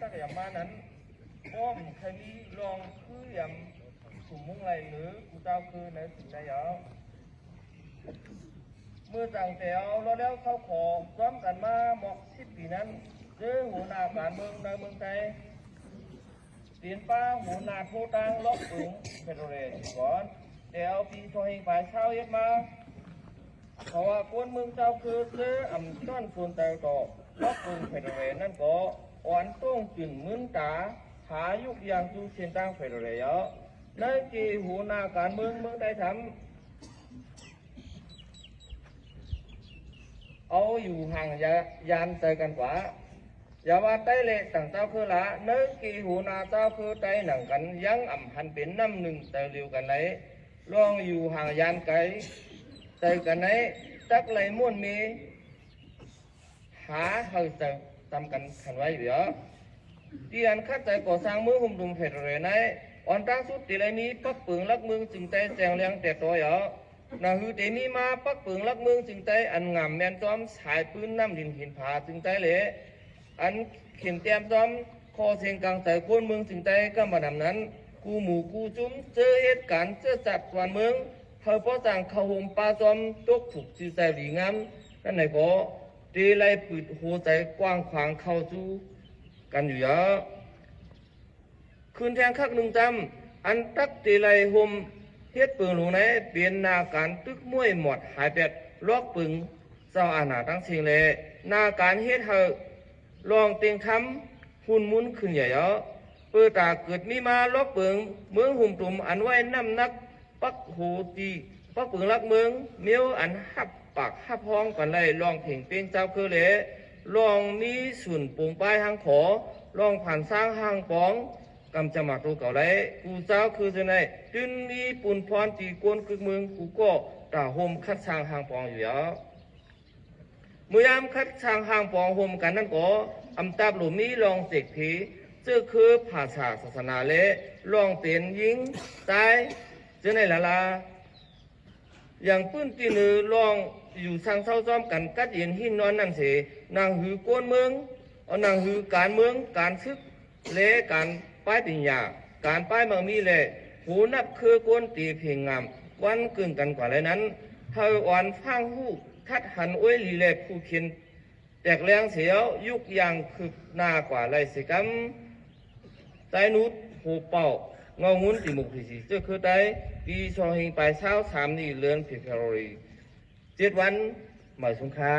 ตักยำมานั้นป้อมใครนี้ลองคือยำสุ่มมุ้งไรหรือกูเจ้าคือในสิ่งใดเหรอเมื่อต่างแถวแล้วเขาขอพร้อมกันมาหมอก10 ปีนั้นเจอหัวหน้าการเมืองในเมืองไทยเตียนป้าหัวหน้าโทตังล็อกปึงเฟดเรนก่อนแต่เอาปีทอยฝ่ายเช้าเย็ดมาเพราะว่าคนเมืองเจ้าคือเจออ่ำต้นฝนแต่ต่อล็อกปึงเฟดเรนนั่นก็อ่อนต้องจึงมึนตาหายุกอย่างจูเชียนตั้งเฟดเรนในกีหัวหน้าการเมืองได้ทำเอาอยู่ห่างยานเจอกันกว่าอย่าว่าไต้เละต่างเจ้าคือละเนื้อกีหูนาเจ้าคือไต้หนังกันยังอ่ำหันเป็นน้ำหนึ่งเตยเร็วกันไหนลองอยู่ห่างยานไกลเตยกันไหนตักไหลม้วนมีหาเฮาเตยทำกันขันไว้เดี๋ยวที่อันคัดใจก่อสร้างมือหุ่มดุมเผ็ดเรไหนอ่อนตั้งสุดตีไรนี้ปักปึงลักเมืองจึงใจแจงเลี้ยงแต่ตัวเหรอนาฮือเดมีมาปักปึงลักเมืองจึงใจอันงามแมนจอมสายปืนน้ำดินหินผาจึงใจเละอันเขียนเตรียมจอมคอเสียงกลางแต่คนเมืองจึงใจก็มาดำนั้นกูหมู่กูจุ้มเจอเหตุการณ์เจอจับส่วนเมืองเธอพ่อสั่งเขาห่มปลาจอมตกถูกจีใจหลีงามนั่นไหนก็ตีไล่ปิดหัวใจกว้างขวางเข้าจูกันอยู่เยอะคืนแทงคักหนึ่งจำอันตักตีไล่ห่มเฮ็ดปืนหลวงไหนเปลี่ยนนาการตึกมวยหมดหายเป็ดลอกปึงเจ้าอาณาตั้งเชียงเลยนาการเฮ็ดเธอลองเตียงคำหุ่นมุนขึ้นใหญ่เยอะเปิดตาเกิดมีมาลอกปึงเมืองหุ่มตุ่มอันไว้น้ำนักปักหูตีปักปึงลักเมืองเมียวอันหับปากหับห้องกันเลยลองเพ่งเป็นเจ้าคือเลยลองมีส่วนปุ่งป้ายหางขอลองผ่านสร้างห้างปองกำจะมาตัวเก่าเลยกูเจ้าคือจะไหนจึงมีปุ่นพรตีกวนคือเมืองกูก็ตาห่มคัดสร้างห้างปองอยู่เยอะเมื่อยามคัดช่างห่างปองโฮมกันนั่นก็อำตาบหลุมนี้ลองเสกผีเจ้าคือภาษาศาสนาเละลองเตียนยิงตายเจ้าในละอย่างปื้นตีนือลองอยู่ทางเศร้าซ้อมกันกัดเย็นหินนอนนั่นเสนางหือโกนเมืองเอานางหือการเมืองการซึกเละการป้ายปิญญาการป้ายบางมีเละหูนับคือโกนตีเพียงงามวันกึ่งกันกว่าเลยนั้นเธออ่อนฟังหูทัดหันอ้วยลีเล่ผู้เขียนแตกแรงเสียวยุกยางคืบหน้ากว่าไรสิกำไตนุดหูเป่างองุ้นติมุกที่สี่เจ้าคือไตปีชอหิงไปเช้า3 นี่เลือนผิดแคลอรี่7 วันหมายสงค้า